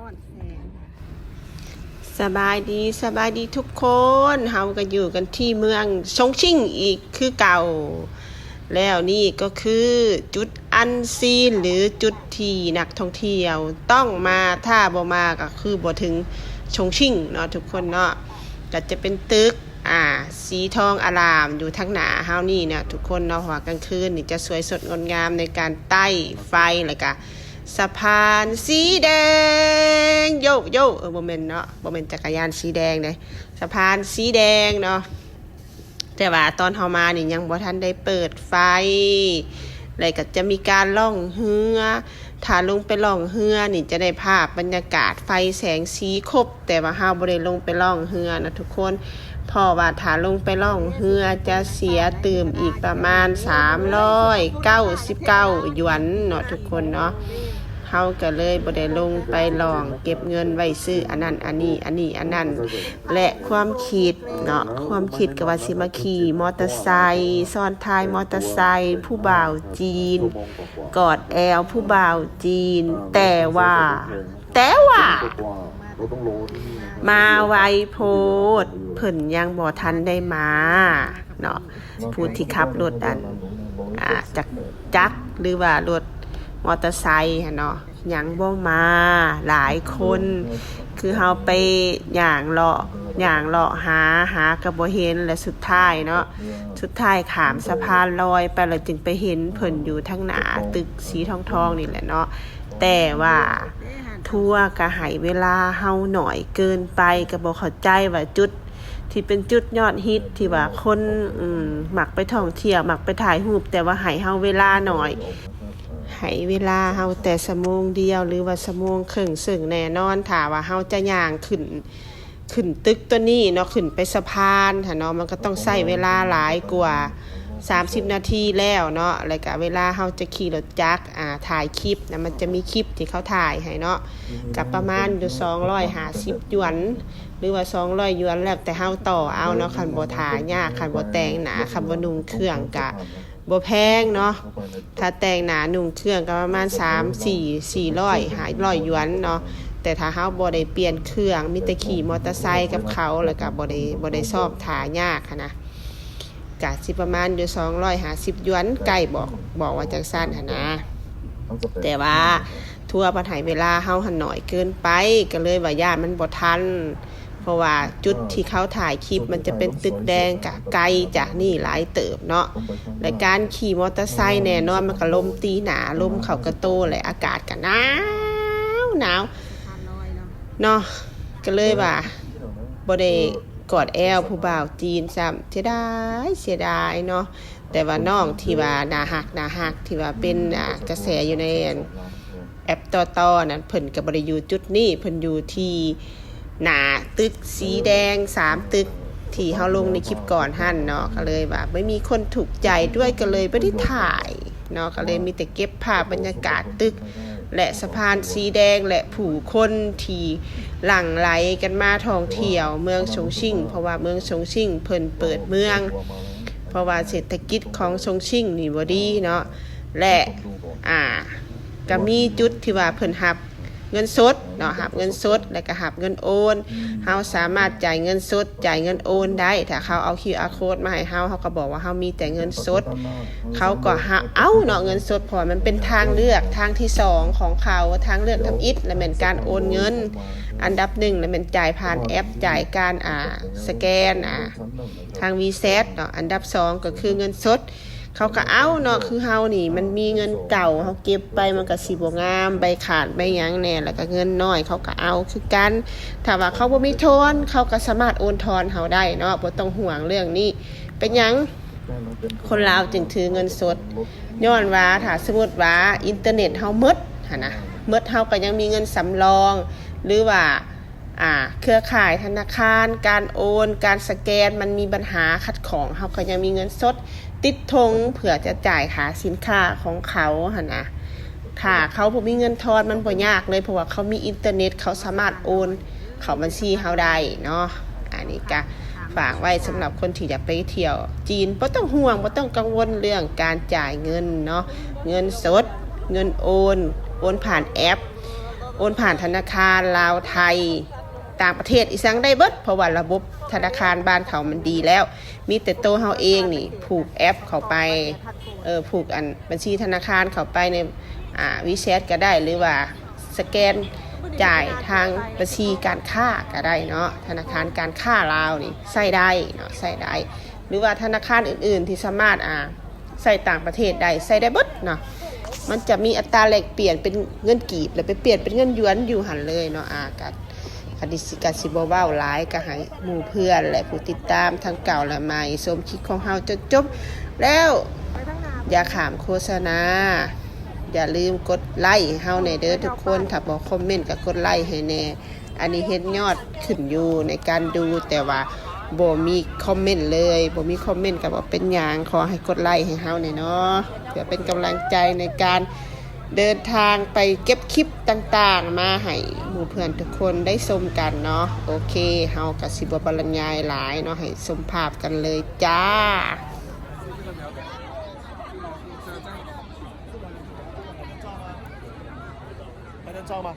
ทอดแสงสบายดีทุกคนเฮาก็อยู่กันที่เมืองชงชิ่งอีกคือเก่าแล้วนี่ก็คือจุดอันซีนหรือจุดที่นักท่องเที่ยวต้องมาถ้าบ่มาก็คือบ่ถึงชงชิ่งเนาะทุกคนเนาะก็จะเป็นตึกสีทองอารามอยู่ทั้งหน้าเฮานี่เนี่ยทุกคนเนาะว่ากลางคืนนี่จะสวยสดงดงามในการใต้ไฟแล้วก็สะพานสีแดงโยบ่แม่นเนาะบ่แม่นจักรยานสีแดงเลยสะพานสีแดงเนาะแต่ว่าตอนเฮามานี่ยังบ่ทันได้เปิดไฟเลยก็จะมีการล่องเรือถ้าลงไปล่องเรือนี่จะได้ภาพบรรยากาศไฟแสงสีครบแต่ว่าเฮาบ่ได้ลงไปล่องเรือนะทุกคนเพราะว่าถ้าลงไปล่องเรือจะเสียตื่มอีกประมาณ399หยวนเนาะทุกคนเนาะเฮาก็เลยบ่ได้ลงไปลองเก็บเงินไว้ซื้ออันนั้นอันนั้นและความคิดเนาะความคิดก็ว่าสิมาขี่มอเตอร์ไซค์ซ้อนท้ายมอเตอร์ไซค์ผู้บ่าวจีนกอดแอวผู้บ่าวจีนแต่ว่ามาไวโพดเพิ่นยังบ่ทันได้มาเนาะผู้ที่ขับรถจักรหรือว่ารถมอเตอร์ไซค์เนาะยังบ่มาหลายคนคือเฮาไปย่างเลาะหาก็บ่เห็นและสุดท้ายเนาะสุดท้ายข้ามสะพานลอยไปแล้วจึงไปเห็นเพิ่นอยู่ทั้งหน้าตึกสีทองนี่แหละเนาะแต่ว่าทัวร์ก็ให้เวลาเฮาหน่อยเกินไปก็บ่เข้าใจว่าจุดที่เป็นจุดยอดฮิตที่ว่าคนมักไปท่องเที่ยวมักไปถ่ายรูปแต่ว่าให้เฮาเวลาหน่อยให้เวลาเฮาแต่ชั่วโมงเดียวหรือว่าชั่วโมงครึ่งซึ่งแน่นอนถ้าว่าเฮาจะย่างขึ้นตึกตัวนี้เนาะขึ้นไปสะพานเนาะมันก็ต้องใช้เวลาหลายกว่า30นาทีแล้วเนาะแล้วก็เวลาเฮาจะขี่รถจักรถ่ายคลิปนะมันจะมีคลิปที่เขาถ่ายให้เนาะกับประมาณอยู่250หยวนหรือว่า200หยวนแล้วแต่เฮาต่อเอาเนาะคันบ่ถ่ายยากคันบ่แต่งหนาคันบ่นุ่งเครื่องก็บ่แพงเนาะถ้าแต่งหนานุ่งเครื่องก็ประมาณ400 500หยวนเนาะแต่ถ้าเฮาบ่ได้เปลี่ยนเครื่องมีแต่ขี่มอเตอร์ไซค์กับเขาแล้วก็บ่ได้ชอบถ่ายยากนะก็สิประมาณอยู่250หยวนใกล้บอกว่าจังซั่นนะแต่ว่าทั่วประเทศเวลาเฮาหันหน่อยเกินไปก็เลยว่าญาติมันบ่ทันเพราะว่าจุดที่เขาถ่ายคลิปมันจะเป็นตึกแดงกะไกลจากนี่หลายเติบเนาะและการขี่มอเตอร์ไซค์แน่นอนมันก็ลมตีหนาลมเข้ากระโตและอากาศก็หนาวเนาะก็เลยว่าบ่ได้กอดแอวผู้บ่าวจีนซ้ำเสียดายเนาะแต่ว่าน้องที่ว่าน่าฮักที่ว่าเป็นกระแสอยู่ในแอปต่อนั่นเพิ่นก็บ่ได้อยู่จุดนี้เพิ่นอยู่ที่หน้าตึกสีแดง3ตึกที่เฮาลงในคลิปก่อนหั่นเนาะก็เลยว่าไม่มีคนถูกใจด้วยก็เลยบ่ได้ถ่ายเนาะก็เลยมีแต่เก็บภาพบรรยากาศตึกและสะพานสีแดงและผู้คนที่หลั่งไหลกันมาท่องเที่ยวเมืองชงชิ่งเพราะว่าเมืองชงชิ่งเพิ่นเปิดเมืองเพราะว่าเศรษฐกิจของชงชิ่งนี่บ่ดีเนาะและก็มีจุดที่ว่าเพิ่นรับเงินสดเนาะรับเงินสดแล้วก็รับเงินโอนเฮาสามารถจ่ายเงินสดจ่ายเงินโอนได้ถ้าเขาเอา QR code มาให้เฮาก็บอกว่าเฮามีแต่เงินสดเขาก็เอาเนาะเงินสดเพราะมันเป็นทางเลือกทางที่2ของเขาทางเลือกทำอิฐและแม่นการโอนเงินอันดับ1และแม่นจ่ายผ่านแอปจ่ายการสแกนทาง WeChat เนาะอันดับ2ก็คือเงินสดเขาก็เอาเนาะคือเฮานี่มันมีเงินเก่าเฮาเก็บไปมันก็สิบ่งามใบขาดใบหยังแน่แล้วก็เงินน้อยเขาก็เอาคือกันถ้าว่าเขาบ่มีทอนเขาก็สามารถโอนทอนเฮาได้เนาะบ่ต้องห่วงเรื่องนี้เป็นหยังคนลาวจึงถือเงินสดย้อนว่าถ้าสมมุติว่าอินเทอร์เน็ตเฮาหมดหั่นนะหมดเฮาก็ยังมีเงินสำรองหรือว่าเครือข่ายธนาคารการโอนการสแกนมันมีปัญหาขัดข้องเฮาก็ยังมีเงินสดติดธงเผื่อจะจ่ายค่าสินค้าของเขาหั่นนะถ้าเขาบ่มีเงินทอนมันบ่ยากเลยเพราะว่าเขามีอินเทอร์เน็ตเขาสามารถโอนเข้าบัญชีเฮาได้เนาะอันนี้ก็ฝากไว้สำหรับคนที่อยากไปเที่ยวจีนบ่ต้องห่วงบ่ต้องกังวลเรื่องการจ่ายเงินเนาะเงินสดเงินโอนผ่านแอป โอนผ่านธนาคารลาวไทยต่างประเทศอีสังได้เบิดเพราะว่าระบบธนาคารบ้านเขามันดีแล้วมีแต่โตเฮาเองนี่ผูกแอปเข้าไปผูกอันบัญชีธนาคารเข้าไปในWeChat ก็ได้หรือว่าสแกนจ่ายทางบัญชีการค้าก็ได้เนาะธนาคารการค้าลาวนี่ใช้ได้เนาะใช้ได้หรือว่าธนาคารอื่นๆที่สามารถใช้ต่างประเทศได้ใช้ได้เบิดเนาะมันจะมีอัตราแลกเปลี่ยนเป็นเงินกีบแล้วไปเปลี่ยนเป็นเงินหยวนอยู่หั่นเลยเนาะกัคดิกาสิบ่เว้าหลายก็ให้หมู่เพื่อนและผู้ติดตามทั้งเก่าและใหม่ชมคลิปของเฮาจนจบแล้วอย่าข้ามโฆษณาอย่าลืมกดไลค์ให้เฮาแน่เด้อทุกคนถ้าบ่คอมเมนต์ก็กดไลค์ให้แน่อันนี้เฮ็ดยอดขึ้นอยู่ในการดูแต่ว่าบ่มีคอมเมนต์เลยบ่มีคอมเมนต์ก็บ่เป็นหยังขอให้กดไลค์ให้เฮาแน่เนาะเพื่อเป็นกำลังใจในการเดินทางไปเก็บคลิปต่างๆมาให้หมู่เพื่อนทุกคนได้ชมกันเนาะโอเคเฮาก็สิบ่บรรยายหลายเนาะให้ชมภาพกันเลยจ้า还能照吗？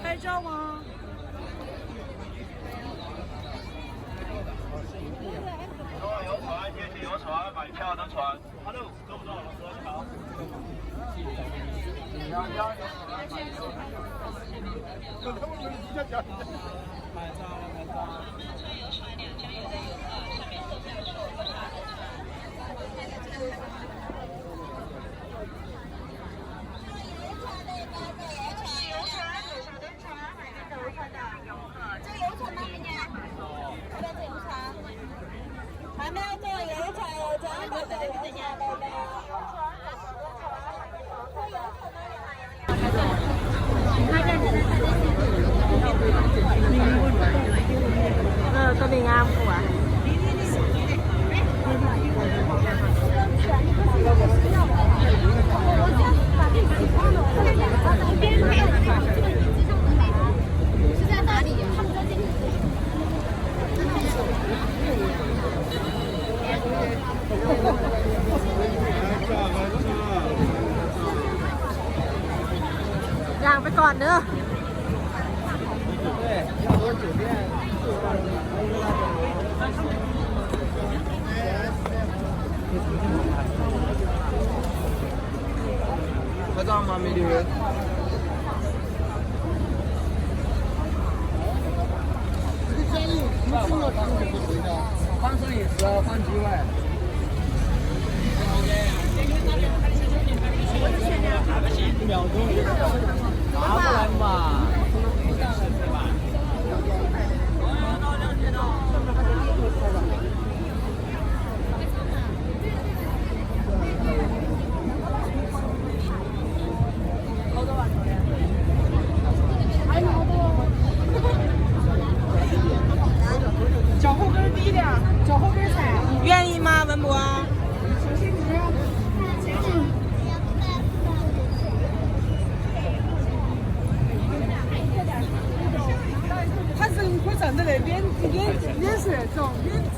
拍照吗？有船，天气有船，买票的船。Hello， 够不够？老师好。还没有坐游船，ตัวนี้งามกว่าย่างไปก่อนเด้อ合照吗？没留人。放摄影师，放机位。1秒钟，拿过来嘛。脚后跟低点，脚后跟踩。愿意吗，文博？它是会长的嘞，边水重，边指。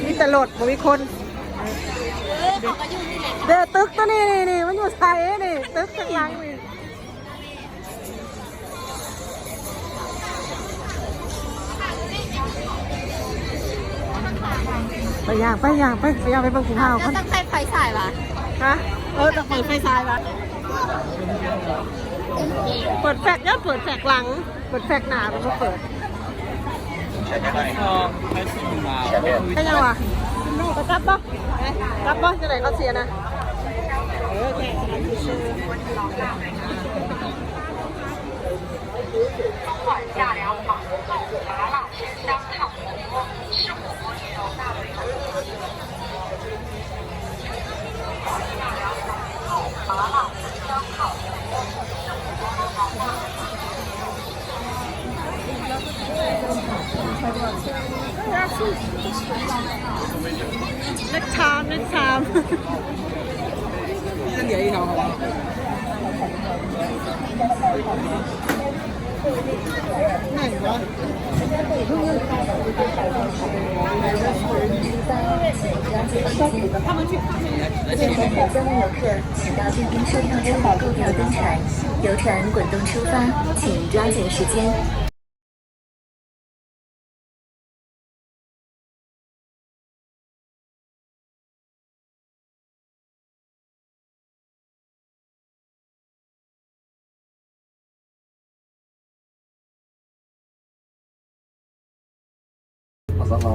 มีแต่รถบ่มีคนเด้อตึกตัวนี้นี่มันอยู่ไสนี่ตึกข้างหลังนี่ไปย่างไปเบิ่งภูเขาต้องใช้ไฟฉายป่ะฮะต้องเปิดไฟฉายป่ะเปิดแฟลชเปิดแฟลชหลังเปิดแฟลชหน้ามันก็เปิด开视频吧。ใช่ยังวะไปกลับบ่จะไหนเขาเสียนะ中晚下2码，麻辣鲜香烫 next time next time 这连一条好吧？ ไหนวะ现在的交通游客，请到进京车票站购票登船，游船滚动出发，请抓紧时间。 ภาษาเรา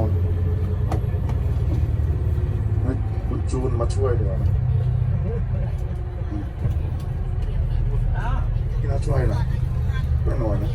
ให้คุณจูนมาช่วยดีกว่านะพี่น่าช่วยนะช่วยหน่อยนะ